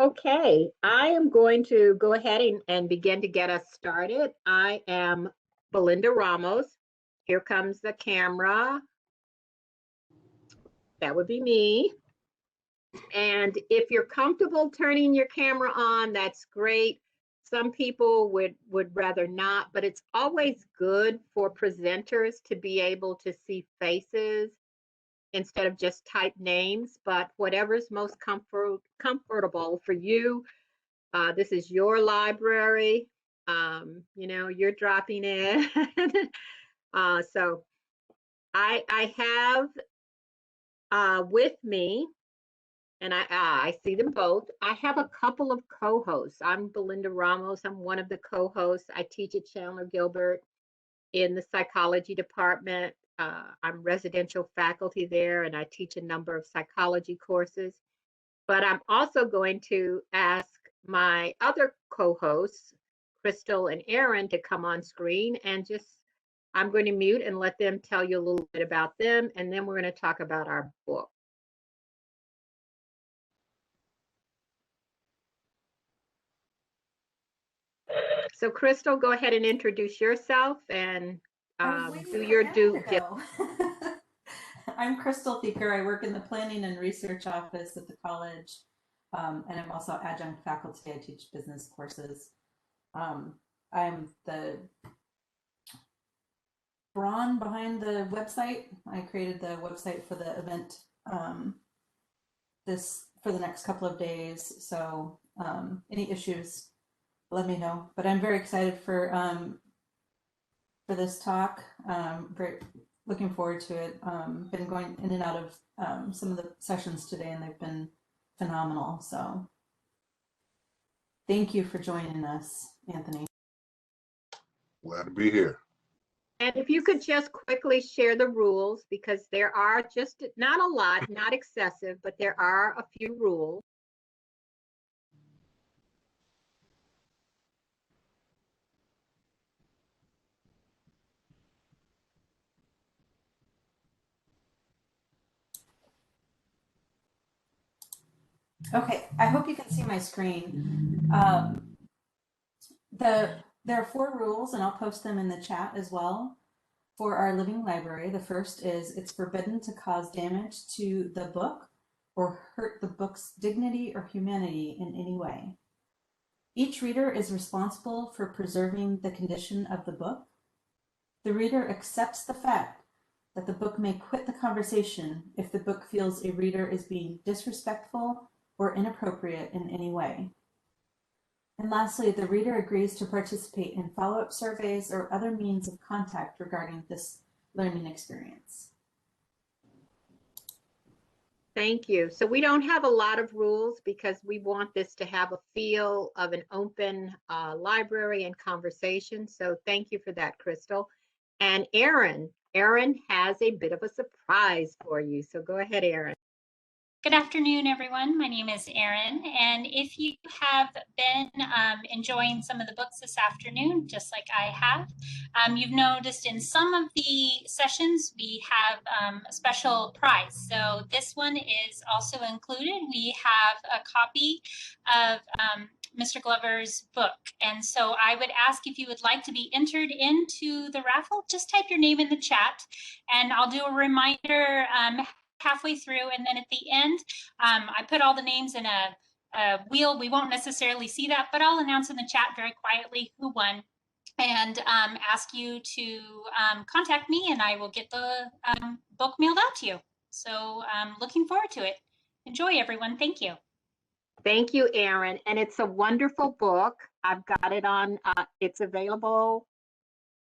Okay, I am going to go ahead and begin to get us started. I am Belinda Ramos. Here comes the camera. That would be me. And if you're comfortable turning your camera on, that's great. Some people would rather not, but it's always good for presenters to be able to see faces instead of just type names, but whatever's most comfortable for you. This is your library. You're dropping in. So I have with me, and I see them both. I have a couple of co-hosts. I'm Belinda Ramos. I'm one of the co-hosts. I teach at Chandler-Gilbert in the psychology department. I'm residential faculty there, and I teach a number of psychology courses. But I'm also going to ask my other co-hosts, Crystal and Aaron, to come on screen and I'm going to mute and let them tell you a little bit about them, and then we're going to talk about our book. So Crystal, go ahead and introduce yourself and do your due. I'm Crystal Feaker. I work in the planning and research office at the college, and I'm also adjunct faculty. I teach business courses. I'm the brawn behind the website. I created the website for the event for the next couple of days. So any issues, let me know. But I'm very excited for this talk. Very looking forward to it. Been going in and out of some of the sessions today, and they've been phenomenal. So thank you for joining us, Anthony. Glad to be here. And if you could just quickly share the rules, because there are just not a lot, not excessive, but there are a few rules. Okay, I hope you can see my screen. There are 4 rules, and I'll post them in the chat as well. For our living library, the first is it's forbidden to cause damage to the book or hurt the book's dignity or humanity in any way. Each reader is responsible for preserving the condition of the book. The reader accepts the fact that the book may quit the conversation if the book feels a reader is being disrespectful or inappropriate in any way. And lastly, the reader agrees to participate in follow-up surveys or other means of contact regarding this learning experience. Thank you. So we don't have a lot of rules because we want this to have a feel of an open library and conversation. So thank you for that, Crystal. And Aaron has a bit of a surprise for you. So go ahead, Aaron. Good afternoon, everyone. My name is Erin, and if you have been enjoying some of the books this afternoon, just like I have, you've noticed in some of the sessions we have a special prize. So this one is also included. We have a copy of Mr. Glover's book, and so I would ask if you would like to be entered into the raffle, just type your name in the chat, and I'll do a reminder halfway through, and then at the end, I put all the names in a wheel. We won't necessarily see that, but I'll announce in the chat very quietly who won, and ask you to contact me, and I will get the book mailed out to you. So looking forward to it. Enjoy, everyone. Thank you. Thank you, Aaron. And it's a wonderful book. I've got it on, it's available.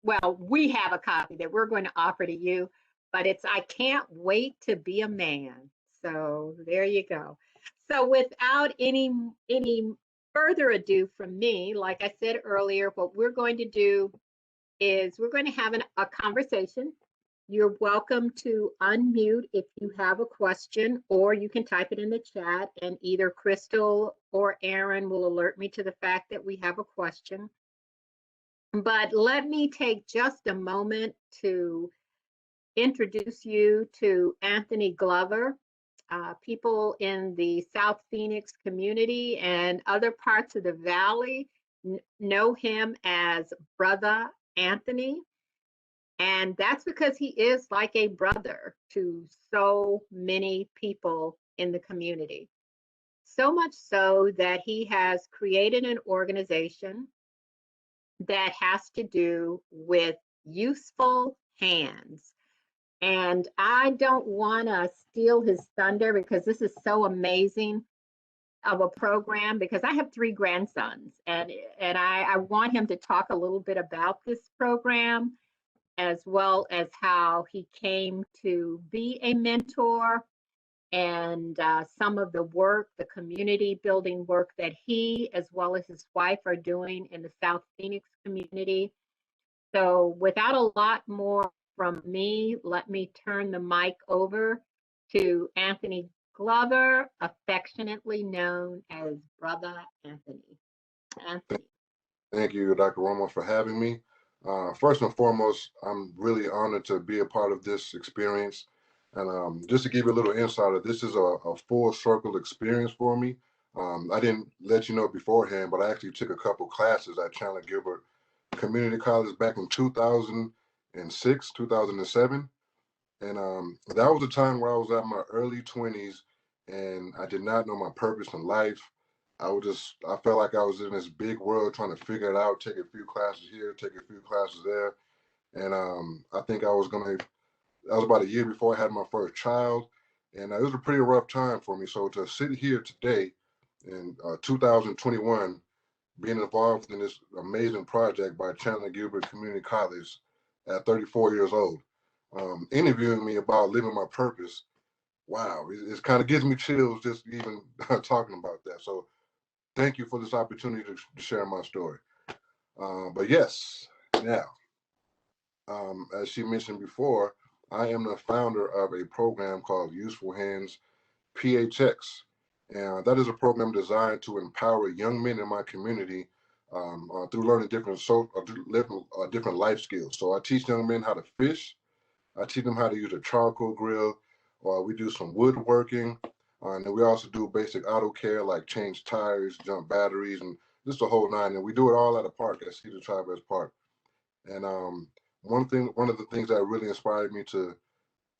Well, we have a copy that we're going to offer to you, but it's I Can't Wait to Be a Man. So there you go. So without any further ado from me, like I said earlier, what we're going to do is we're going to have a conversation. You're welcome to unmute if you have a question, or you can type it in the chat, and either Crystal or Aaron will alert me to the fact that we have a question. But let me take just a moment to introduce you to Anthony Glover. people in the South Phoenix community and other parts of the valley know him as Brotha Anthony. And that's because he is like a brother to so many people in the community. So much so that he has created an organization that has to do with useful hands. And I don't want to steal his thunder because this is so amazing of a program, because I have 3 grandsons, and I want him to talk a little bit about this program, as well as how he came to be a mentor, and some of the work, the community building work that he as well as his wife are doing in the South Phoenix community. So without a lot more from me, let me turn the mic over to Anthony Glover, affectionately known as Brotha Anthony. Anthony. Thank you, Dr. Romo, for having me. First and foremost, I'm really honored to be a part of this experience. And just to give you a little insight, this is a full circle experience for me. I didn't let you know beforehand, but I actually took a couple classes at Chandler-Gilbert Community College back in 2006, 2007. And that was a time where I was at my early 20s and I did not know my purpose in life. I felt like I was in this big world trying to figure it out, take a few classes here, take a few classes there. And I think that was about a year before I had my first child. And it was a pretty rough time for me. So to sit here today in 2021, being involved in this amazing project by Chandler-Gilbert Community College at 34 years old, interviewing me about living my purpose. Wow, it kind of gives me chills just even talking about that. So thank you for this opportunity to share my story. But yes, now, as she mentioned before, I am the founder of a program called Useful Hands PHX. And that is a program designed to empower young men in my community through learning different life skills. So I teach young men how to fish. I teach them how to use a charcoal grill, or we do some woodworking. And then we also do basic auto care like change tires, jump batteries, and just the whole nine. And we do it all at a park at Cedar Traverse Park. And one of the things that really inspired me to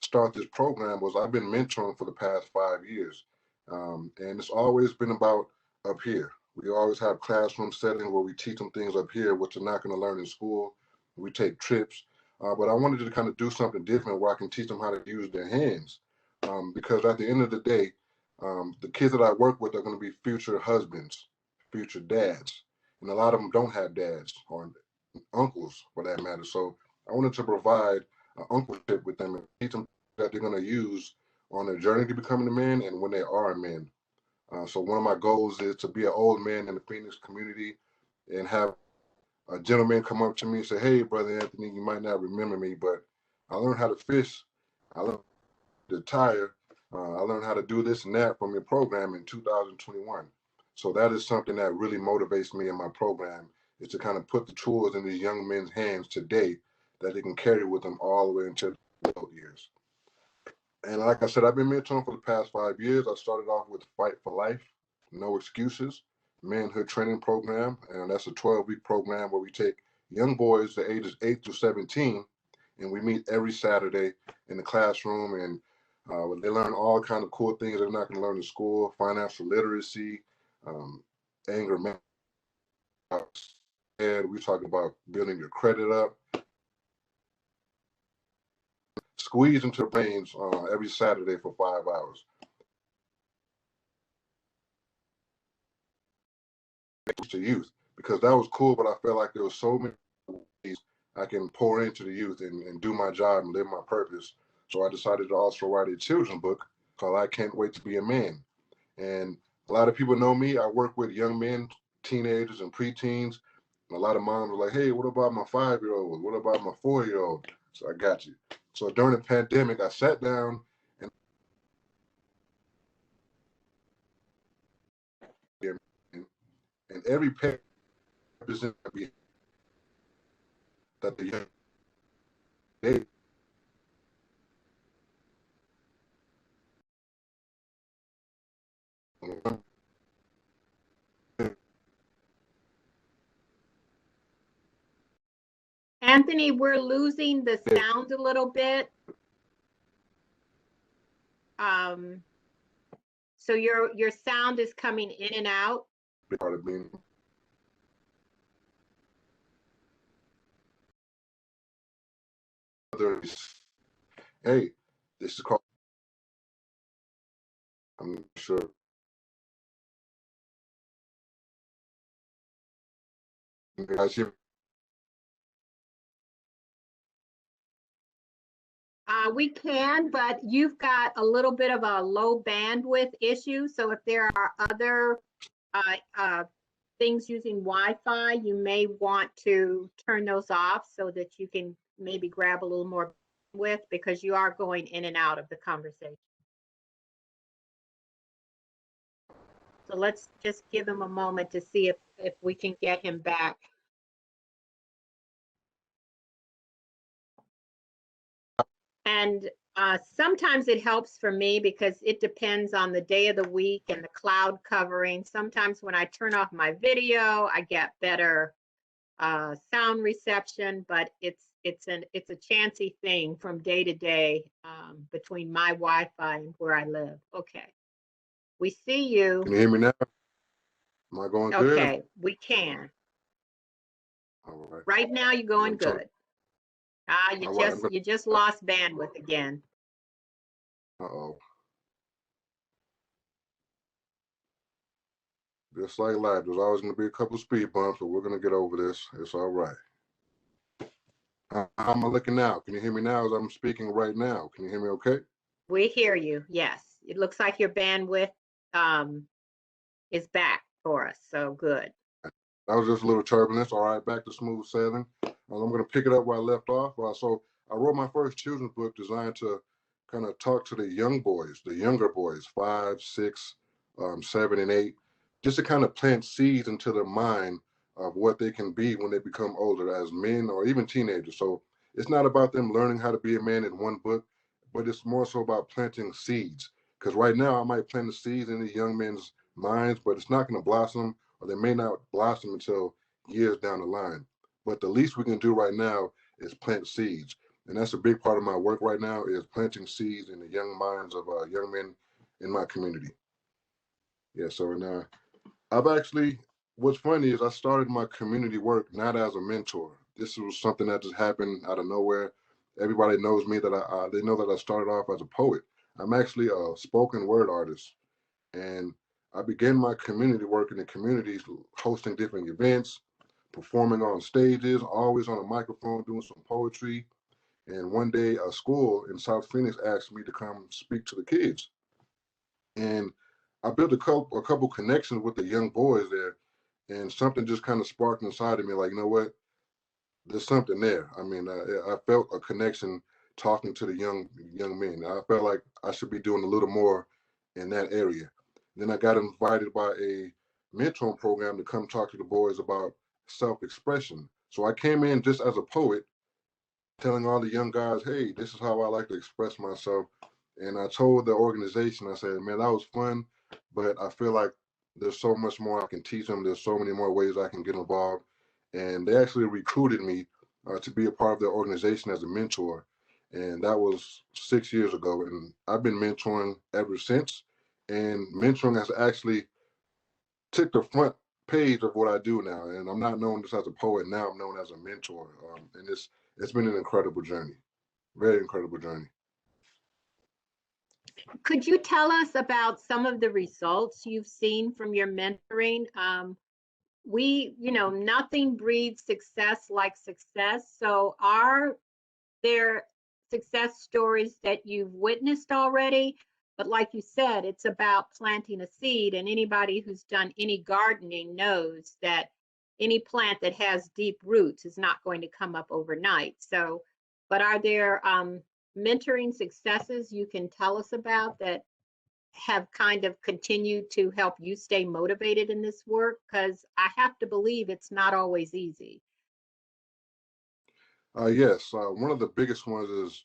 start this program was I've been mentoring for the past 5 years. And it's always been about up here. We always have classroom setting where we teach them things up here, which they're not going to learn in school. We take trips. But I wanted to kind of do something different where I can teach them how to use their hands. Because at the end of the day, the kids that I work with are going to be future husbands, future dads. And a lot of them don't have dads or uncles for that matter. So I wanted to provide an uncleship with them and teach them that they're going to use on their journey to becoming a man and when they are a man. So one of my goals is to be an old man in the Phoenix community and have a gentleman come up to me and say, "Hey, Brother Anthony, you might not remember me, but I learned how to fish. I learned to tire. I learned how to do this and that from your program in 2021. So that is something that really motivates me in my program, is to kind of put the tools in these young men's hands today that they can carry with them all the way into the adult years. And like I said, I've been mentoring for the past 5 years. I started off with Fight for Life, No Excuses, Manhood Training Program. And that's a 12-week program where we take young boys the ages 8 to 17, and we meet every Saturday in the classroom. And they learn all kind of cool things they're not going to learn in school: financial literacy, anger management. We talk about building your credit up, squeeze into the brains every Saturday for 5 hours. To youth, because that was cool, but I felt like there was so many ways I can pour into the youth and do my job and live my purpose. So I decided to also write a children's book called I Can't Wait to Be a Man. And a lot of people know me. I work with young men, teenagers, and preteens. And a lot of moms are like, "Hey, what about my 5-year-old? What about my 4-year-old?" So I got you. So during the pandemic, I sat down and every parent represents that the young they Anthony, we're losing the sound a little bit. So your sound is coming in and out. Part of being. Hey, this is called. I'm not sure. You guys hear? We can, but you've got a little bit of a low bandwidth issue. So if there are other things using Wi-Fi, you may want to turn those off so that you can maybe grab a little more bandwidth, because you are going in and out of the conversation. So let's just give him a moment to see if we can get him back. And sometimes it helps for me because it depends on the day of the week and the cloud covering. Sometimes when I turn off my video, I get better sound reception, but it's a chancy thing from day to day between my Wi-Fi and where I live. Okay, we see you. Can you hear me now? Am I going good? Okay, we can. All right. Right now, you're going good. You just lost bandwidth again. Uh-oh. Just like life, there's always going to be a couple speed bumps, but we're going to get over this. It's all right. How am I looking now? Can you hear me now as I'm speaking right now? Can you hear me okay? We hear you, yes. It looks like your bandwidth is back for us, so good. That was just a little turbulence. All right, back to smooth sailing. I'm going to pick it up where I left off. So I wrote my first children's book designed to kind of talk to the young boys, the younger boys, 5, 6, 7, and 8, just to kind of plant seeds into their mind of what they can be when they become older as men or even teenagers. So it's not about them learning how to be a man in one book, but it's more so about planting seeds. Because right now I might plant the seeds in the young men's minds, but it's not going to blossom, or they may not blossom until years down the line. But the least we can do right now is plant seeds. And that's a big part of my work right now, is planting seeds in the young minds of young men in my community. Yeah, so now what's funny is I started my community work not as a mentor. This was something that just happened out of nowhere. Everybody knows me that they know that I started off as a poet. I'm actually a spoken word artist. And I began my community work in the communities, hosting different events, performing on stages, always on a microphone, doing some poetry. And one day, a school in South Phoenix asked me to come speak to the kids. And I built a couple connections with the young boys there, and something just kind of sparked inside of me, like, you know what? There's something there. I mean, I felt a connection talking to the young men. I felt like I should be doing a little more in that area. Then I got invited by a mentoring program to come talk to the boys about self-expression. So I came in just as a poet, telling all the young guys, hey, this is how I like to express myself. And I told the organization, I said, man, that was fun, but I feel like there's so much more I can teach them. There's so many more ways I can get involved. And they actually recruited me to be a part of their organization as a mentor. And that was 6 years ago. And I've been mentoring ever since. And mentoring has actually took the front page of what I do now. And I'm not known just as a poet now, I'm known as a mentor. And it's been an incredible journey, very incredible journey. Could you tell us about some of the results you've seen from your mentoring? Nothing breeds success like success. So are there success stories that you've witnessed already? But like you said, it's about planting a seed, and anybody who's done any gardening knows that any plant that has deep roots is not going to come up overnight. So, but are there mentoring successes you can tell us about that have kind of continued to help you stay motivated in this work? Because I have to believe it's not always easy. Yes, one of the biggest ones is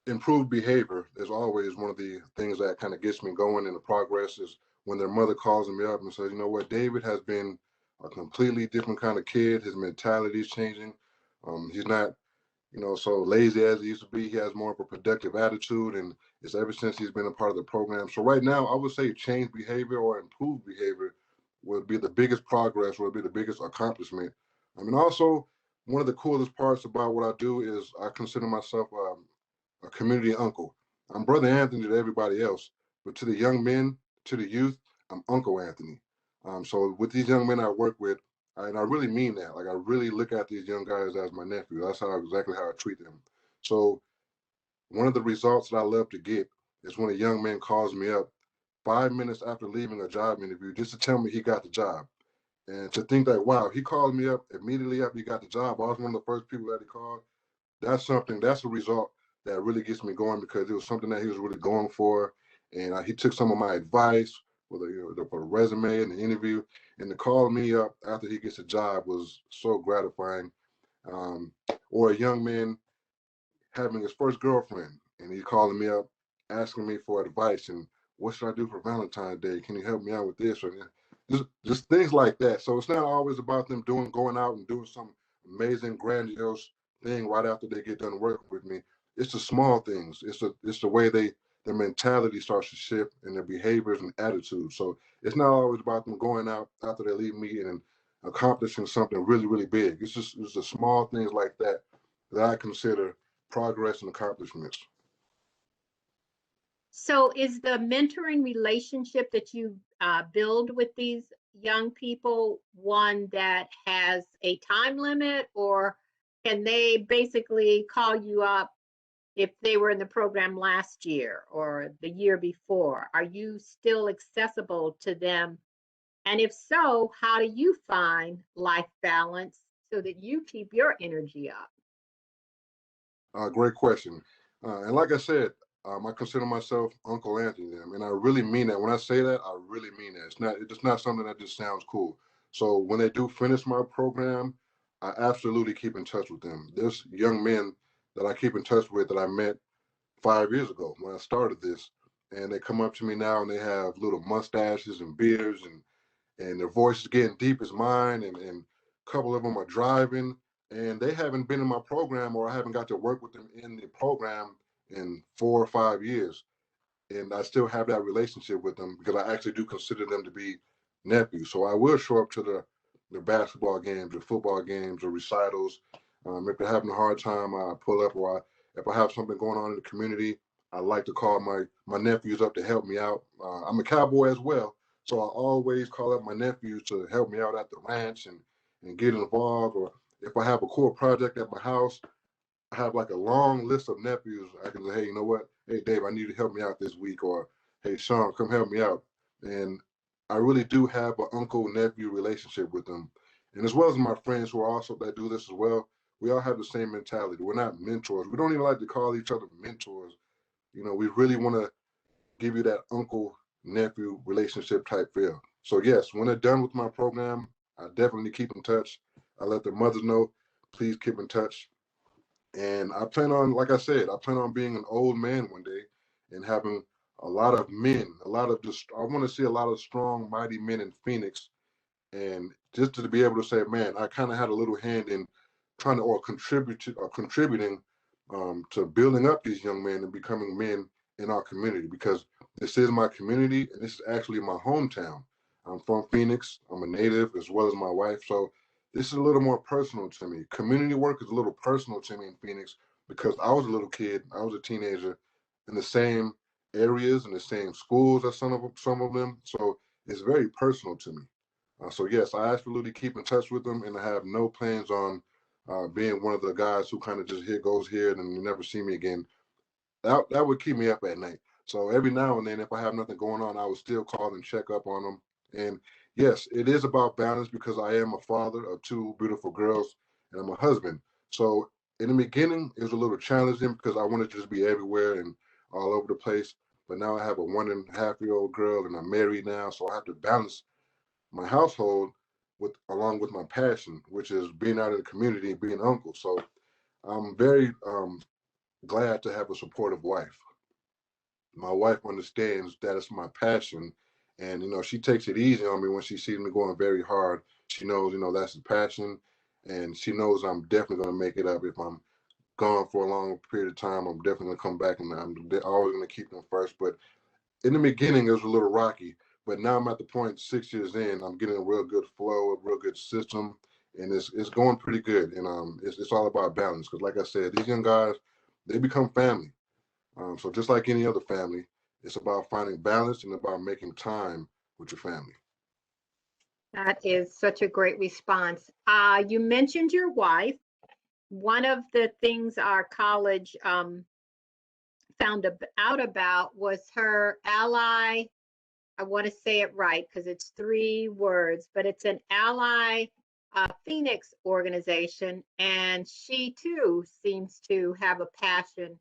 improved behavior. Is always one of the things that kind of gets me going in the progress. Is when their mother calls me up and says, you know what, David has been a completely different kind of kid. His mentality is changing. He's not, so lazy as he used to be. He has more of a productive attitude, and it's ever since he's been a part of the program. So right now, I would say change behavior or improve behavior would be the biggest progress, would be the biggest accomplishment. I mean, also, one of the coolest parts about what I do is I consider myself a community uncle. I'm Brother Anthony to everybody else, but to the young men, to the youth, I'm Uncle Anthony. So with these young men I work with, and I really mean that. Like I really look at these young guys as my nephew. That's exactly how I treat them. So one of the results that I love to get is when a young man calls me up 5 minutes after leaving a job interview just to tell me he got the job. And to think that, wow, he called me up immediately after he got the job. I was one of the first people that he called. That's a result that really gets me going because it was something that he was really going for. And he took some of my advice for the resume and the interview, and to call me up after he gets a job was so gratifying. Or a young man having his first girlfriend, and he's calling me up asking me for advice and what should I do for Valentine's Day? Can you help me out with this or just things like that. So it's not always about them going out and doing some amazing, grandiose thing right after they get done working with me. It's the small things. It's the way their mentality starts to shift and their behaviors and attitudes. So it's not always about them going out after they leave me and accomplishing something really, really big. It's the small things like that that I consider progress and accomplishments. So is the mentoring relationship that you build with these young people one that has a time limit, or can they basically call you up if they were in the program last year or the year before? Are you still accessible to them? And if so, how do you find life balance so that you keep your energy up? Great question. And like I said, I consider myself Uncle Anthony to them, and I really mean that. When I say that, I really mean that. It's not something that just sounds cool. So when they do finish my program, I absolutely keep in touch with them. There's young men that I keep in touch with that I met 5 years ago when I started this, and they come up to me now and they have little mustaches and beards and their voice is getting deep as mine, and a couple of them are driving, and they haven't been in my program or I haven't got to work with them in the program in 4 or 5 years. And I still have that relationship with them because I actually do consider them to be nephews. So I will show up to the basketball games, the football games, or recitals. If they're having a hard time, I pull up, or if I have something going on in the community, I like to call my nephews up to help me out. I'm a cowboy as well, so I always call up my nephews to help me out at the ranch and get involved. Or if I have a cool project at my house, I have like a long list of nephews. I can say, hey, you know what? Hey, Dave, I need you to help me out this week. Or, hey, Sean, come help me out. And I really do have an uncle-nephew relationship with them. And as well as my friends who are also that do this as well, we all have the same mentality. We're not mentors. We don't even like to call each other mentors. We really want to give you that uncle-nephew relationship type feel. So yes, when they're done with my program, I definitely keep in touch. I let their mothers know, please keep in touch. And I plan on, like I said, I plan on being an old man one day and having a lot of men, I want to see a lot of strong, mighty men in Phoenix. And just to be able to say, man, I kind of had a little hand in trying to, or contributing to building up these young men and becoming men in our community, because this is my community and this is actually my hometown. I'm from Phoenix. I'm a native as well as my wife. So this is a little more personal to me. Community work is a little personal to me in Phoenix because I was a little kid, I was a teenager in the same areas and the same schools as some of them. So it's very personal to me. So yes, I absolutely keep in touch with them, and I have no plans on being one of the guys who kind of just goes here and you never see me again. That would keep me up at night. So every now and then, if I have nothing going on, I would still call and check up on them. And yes, it is about balance because I am a father of two beautiful girls and I'm a husband. So in the beginning, it was a little challenging because I wanted to just be everywhere and all over the place. But now I have a 1.5-year-old girl and I'm married now, so I have to balance my household along with my passion, which is being out in the community and being uncle. So I'm very glad to have a supportive wife. My wife understands that it's my passion, And, she takes it easy on me when she sees me going very hard. She knows, that's the passion. And she knows I'm definitely going to make it up. If I'm gone for a long period of time, I'm definitely going to come back, and I'm always going to keep them first. But in the beginning, it was a little rocky. But now I'm at the point 6 years in, I'm getting a real good flow, a real good system, and it's going pretty good. And it's all about balance. Because like I said, these young guys, they become family. So just like any other family, it's about finding balance and about making time with your family. That is such a great response. You mentioned your wife. One of the things our college found out about was her ally. I want to say it right because it's 3 words, but it's an ally Phoenix organization. And she too seems to have a passion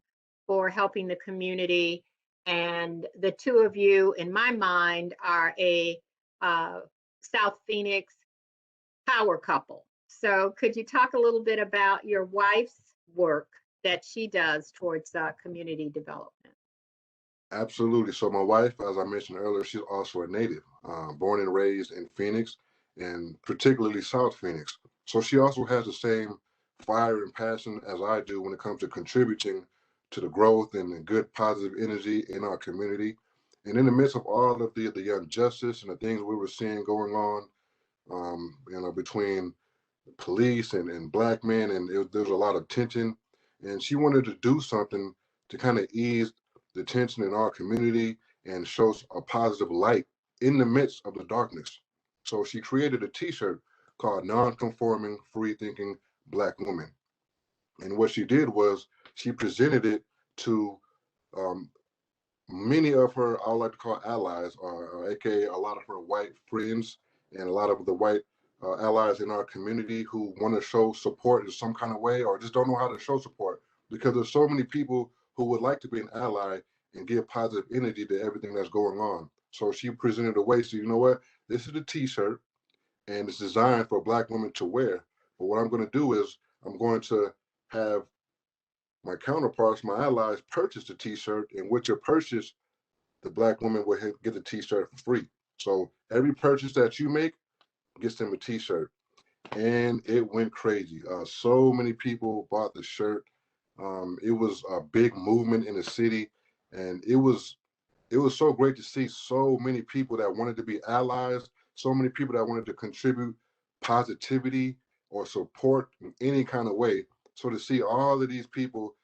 for helping the community. And the 2 of you, in my mind, are a South Phoenix power couple. So could you talk a little bit about your wife's work that she does towards community development? Absolutely. So my wife, as I mentioned earlier, she's also a native, born and raised in Phoenix, and particularly South Phoenix. So she also has the same fire and passion as I do when it comes to contributing to the growth and the good positive energy in our community. And in the midst of all of the injustice and the things we were seeing going on, between police and black men, and there was a lot of tension. And she wanted to do something to kind of ease the tension in our community and show a positive light in the midst of the darkness. So she created a T-shirt called "Non-Conforming, Free-Thinking Black Woman." And what she did was she presented it to um, many of her, I would like to call allies, or AKA a lot of her white friends and a lot of the white allies in our community who want to show support in some kind of way or just don't know how to show support, because there's so many people who would like to be an ally and give positive energy to everything that's going on. So she presented a way, so you know what, this is a T-shirt and it's designed for Black women to wear. But what I'm going to do is I'm going to have my counterparts, my allies, purchase the T-shirt, and with your purchase, the Black woman will get the T-shirt for free. So every purchase that you make gets them a T-shirt, and it went crazy. So many people bought the shirt. It was a big movement in the city, and it was so great to see so many people that wanted to be allies, so many people that wanted to contribute positivity or support in any kind of way. So to see all of these people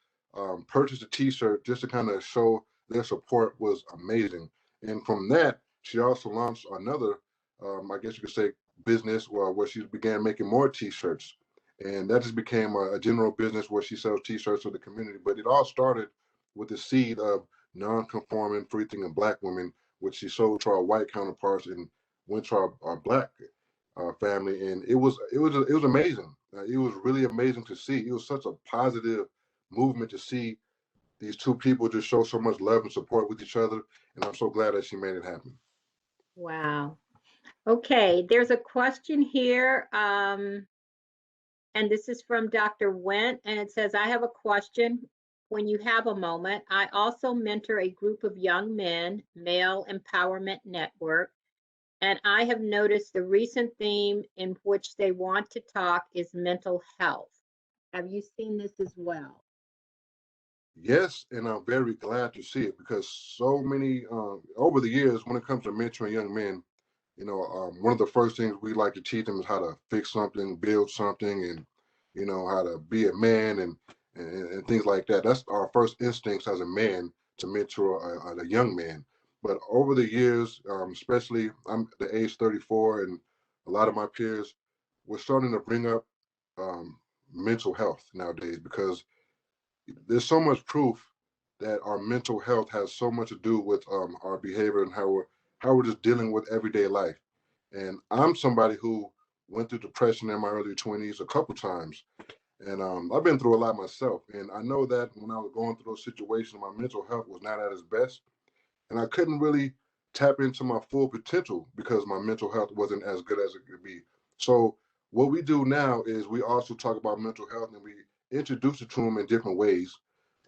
purchase a T-shirt just to kind of show their support was amazing. And from that, she also launched another, I guess you could say, business where she began making more T-shirts. And that just became a general business where she sells T-shirts to the community. But it all started with the seed of non-conforming, free-thinking Black women, which she sold to our white counterparts and went to our Black family, and it was amazing. It was really amazing to see. It was such a positive movement to see these 2 people just show so much love and support with each other, and I'm so glad that she made it happen. Wow. Okay, there's a question here, and this is from Dr. Went, and it says, I have a question. When you have a moment, I also mentor a group of young men, Male Empowerment Network, and I have noticed the recent theme in which they want to talk is mental health. Have you seen this as well? Yes, and I'm very glad to see it, because so many over the years, when it comes to mentoring young men, one of the first things we like to teach them is how to fix something, build something, and how to be a man and things like that. That's our first instincts as a man, to mentor a young man. But over the years, especially I'm the age 34, and a lot of my peers, we're starting to bring up mental health nowadays, because there's so much proof that our mental health has so much to do with our behavior and how we're just dealing with everyday life. And I'm somebody who went through depression in my early 20s a couple times, and I've been through a lot myself. And I know that when I was going through those situations, my mental health was not at its best, and I couldn't really tap into my full potential because my mental health wasn't as good as it could be. So what we do now is we also talk about mental health, and we introduce it to them in different ways.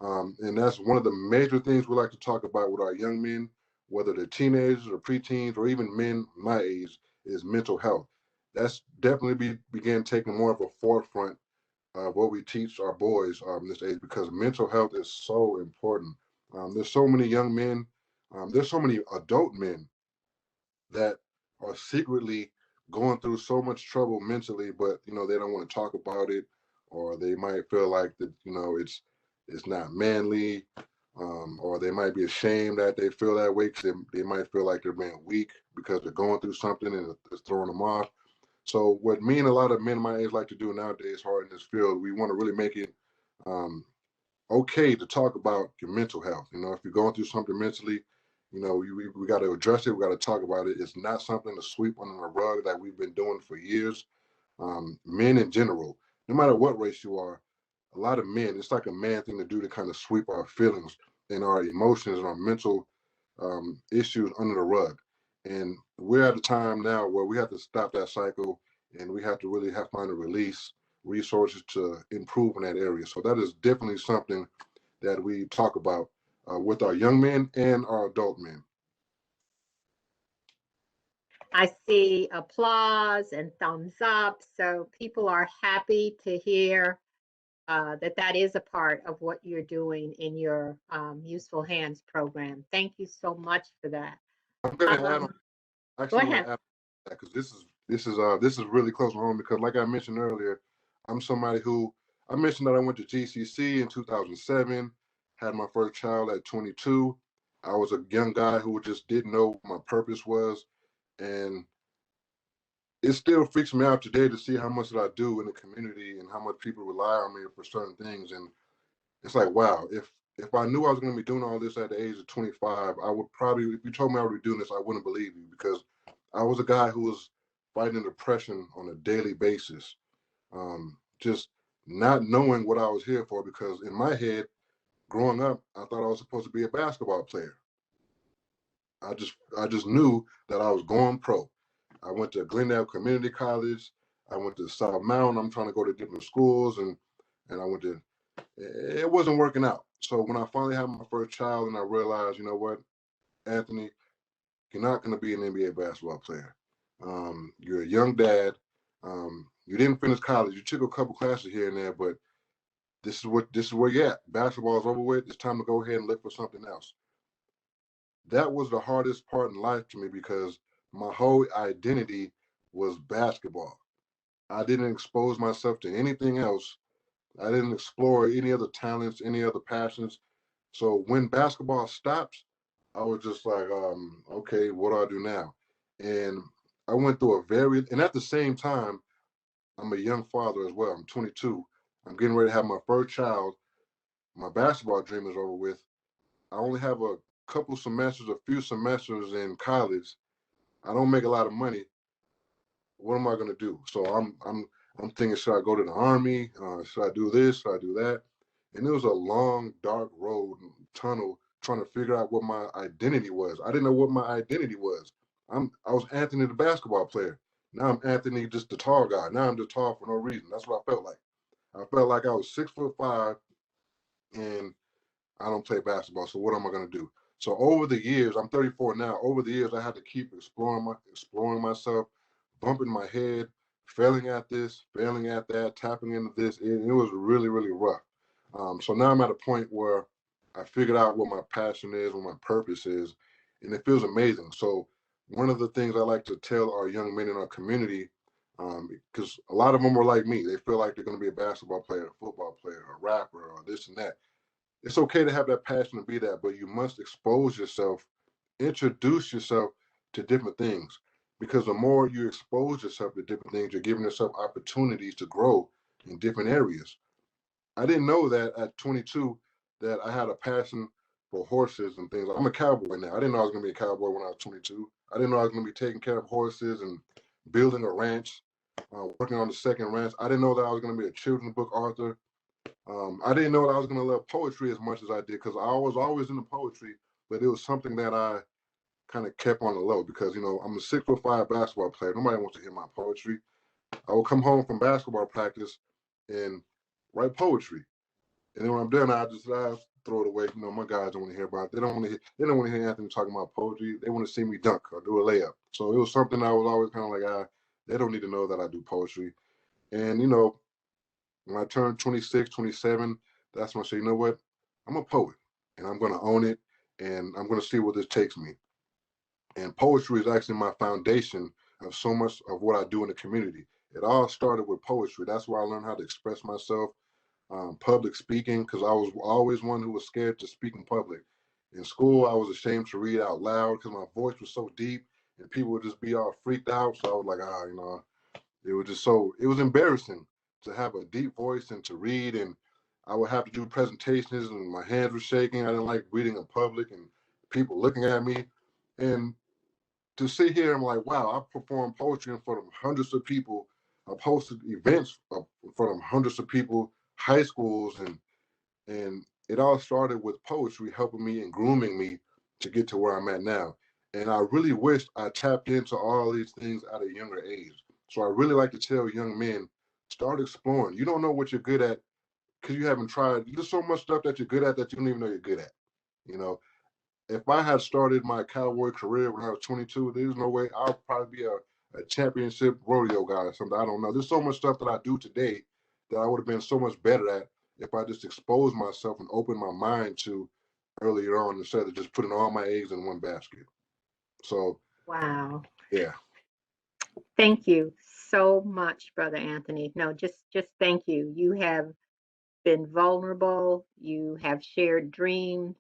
And that's one of the major things we like to talk about with our young men. whether they're teenagers or preteens or even men my age, is mental health. That's definitely began taking more of a forefront of what we teach our boys this age, because mental health is so important. There's so many young men, there's so many adult men that are secretly going through so much trouble mentally, but they don't want to talk about it, or they might feel like that it's not manly, or they might be ashamed that they feel that way, because they might feel like they're being weak because they're going through something and it's throwing them off. So what me and a lot of men my age like to do nowadays, hard in this field, we want to really make it okay to talk about your mental health. If you're going through something mentally, we got to address it. We got to talk about it. It's not something to sweep under the rug that we've been doing for years. Men in general, no matter what race you are, a lot of men, it's like a man thing to do, to kind of sweep our feelings and our emotions and our mental issues under the rug. And we're at a time now where we have to stop that cycle, and we have to really find a release resources to improve in that area. So that is definitely something that we talk about with our young men and our adult men. I see applause and thumbs up. So people are happy to hear that is a part of what you're doing in your Useful Hands program. Thank you so much for that. I'm going to add on. Actually, Go ahead. Because this is really close to home, because like I mentioned earlier, I'm somebody who, I mentioned that I went to GCC in 2007, had my first child at 22. I was a young guy who just didn't know what my purpose was, and it still freaks me out today to see how much that I do in the community and how much people rely on me for certain things. And it's like, wow, if I knew I was going to be doing all this at the age of 25, I would probably, if you told me I would be doing this, I wouldn't believe you, because I was a guy who was fighting depression on a daily basis, just not knowing what I was here for, because in my head, growing up, I thought I was supposed to be a basketball player. I just knew that I was going pro. I went to Glendale Community College. I went to South Mountain. I'm trying to go to different schools, and I went to, it wasn't working out. So when I finally had my first child, and I realized, you know what, Anthony, you're not going to be an NBA basketball player. You're a young dad. You didn't finish college. You took a couple classes here and there, but this is where you're at. Basketball is over with. It's time to go ahead and look for something else. That was the hardest part in life to me, because my whole identity was basketball. I didn't expose myself to anything else. I didn't explore any other talents, any other passions. So when basketball stops, I was just like, okay, what do I do now? And I went through and at the same time, I'm a young father as well. I'm 22. I'm getting ready to have my first child. My basketball dream is over with. I only have a few semesters in college. I don't make a lot of money. What am I going to do? So I'm thinking, should I go to the Army? Should I do this? Should I do that? And it was a long, dark road, tunnel, trying to figure out what my identity was. I didn't know what my identity was. I was Anthony the basketball player. Now I'm Anthony, just the tall guy. Now I'm just tall for no reason. That's what I felt like. I felt like I was 6'5", and I don't play basketball. So what am I going to do? So over the years, I'm 34 now. Over the years, I had to keep exploring myself, bumping my head, failing at this, failing at that, tapping into this. It was really, really rough. So now I'm at a point where I figured out what my passion is, what my purpose is, and it feels amazing. So one of the things I like to tell our young men in our community, because a lot of them are like me, they feel like they're going to be a basketball player, a football player, a rapper, or this and that. It's okay to have that passion to be that, but you must expose yourself, introduce yourself to different things, because the more you expose yourself to different things, you're giving yourself opportunities to grow in different areas. I didn't know that at 22 that I had a passion for horses and things. I'm a cowboy now. I didn't know I was going to be a cowboy when I was 22. I didn't know I was going to be taking care of horses and building a ranch, working on the second ranch. I didn't know that I was going to be a children's book author. I didn't know that I was going to love poetry as much as I did, because I was always into poetry, but it was something that I kind of kept on the low, because, I'm a 6'5" basketball player. Nobody wants to hear my poetry. I would come home from basketball practice and write poetry. And then when I'm done, I throw it away. You know, my guys don't want to hear about it. They don't want to hear Anthony talking about poetry. They want to see me dunk or do a layup. So it was something I was always kind of like, they don't need to know that I do poetry. And, you know, when I turned 26, 27, that's when I say, you know what? I'm a poet and I'm going to own it and I'm going to see where this takes me. And poetry is actually my foundation of so much of what I do in the community. It all started with poetry. That's where I learned how to express myself. Public speaking, because I was always one who was scared to speak in public. In school, I was ashamed to read out loud because my voice was so deep and people would just be all freaked out. So I was like, you know, it was just it was embarrassing to have a deep voice and to read. And I would have to do presentations and my hands were shaking. I didn't like reading in public and people looking at me. And to sit here, I'm like, wow, I perform poetry in front of hundreds of people. I've hosted events in front of hundreds of people, high schools, and it all started with poetry helping me and grooming me to get to where I'm at now. And I really wish I tapped into all these things at a younger age. So I really like to tell young men, start exploring. You don't know what you're good at because you haven't tried. There's so much stuff that you're good at that you don't even know you're good at. You know, if I had started my cowboy career when I was 22, there's no way I'll probably be a championship rodeo guy or something. I don't know. There's so much stuff that I do today that I would have been so much better at if I just exposed myself and opened my mind to earlier on instead of just putting all my eggs in one basket. So, Wow. yeah. Thank you so much, Brother Anthony. No, just thank you. You have been vulnerable. You have shared dreams,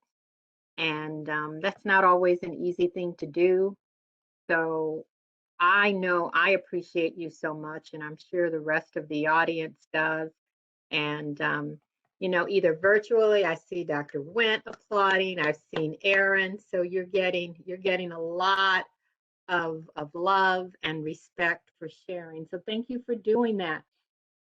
and that's not always an easy thing to do. So I know I appreciate you so much, and I'm sure the rest of the audience does. And you know, either virtually, I see Dr. Went applauding. I've seen Aaron. So you're getting a lot of love and respect for sharing. So thank you for doing that.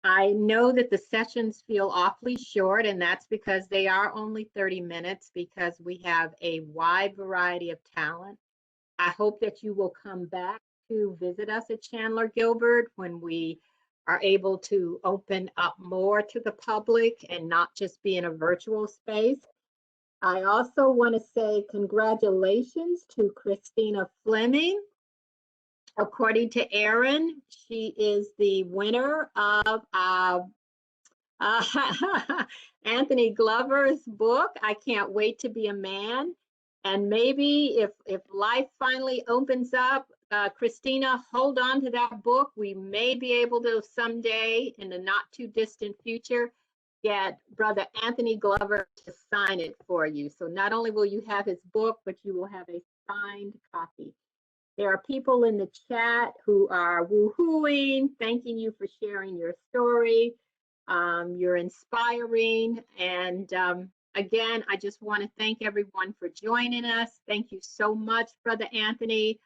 I know that the sessions feel awfully short, and that's because they are only 30 minutes because we have a wide variety of talent. I hope that you will come back to visit us at Chandler-Gilbert when we are able to open up more to the public and not just be in a virtual space. I also want to say congratulations to Christina Fleming. According to Aaron, she is the winner of Anthony Glover's book, I Can't Wait to Be a Man. And maybe if life finally opens up, Christina, hold on to that book. We may be able to someday in the not too distant future get Brother Anthony Glover to sign it for you. So not only will you have his book, but you will have a signed copy. There are people in the chat who are woohooing, thanking you for sharing your story. You're inspiring. And again, I just want to thank everyone for joining us. Thank you so much, Brother Anthony.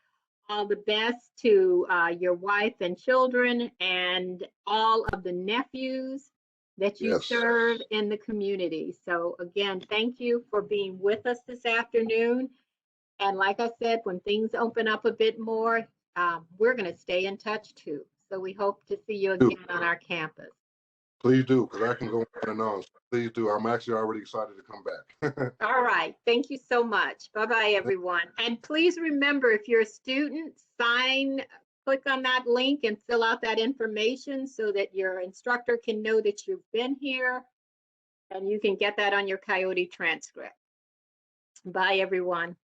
All the best to your wife and children and all of the nephews that you serve in the community. So again, thank you for being with us this afternoon. And like I said, when things open up a bit more, we're going to stay in touch too. So we hope to see you again on our campus. Please do, because I can go on and on. So please do. I'm actually already excited to come back. All right. Thank you so much. Bye-bye, everyone. And please remember, if you're a student, click on that link and fill out that information so that your instructor can know that you've been here and you can get that on your Coyote transcript. Bye, everyone.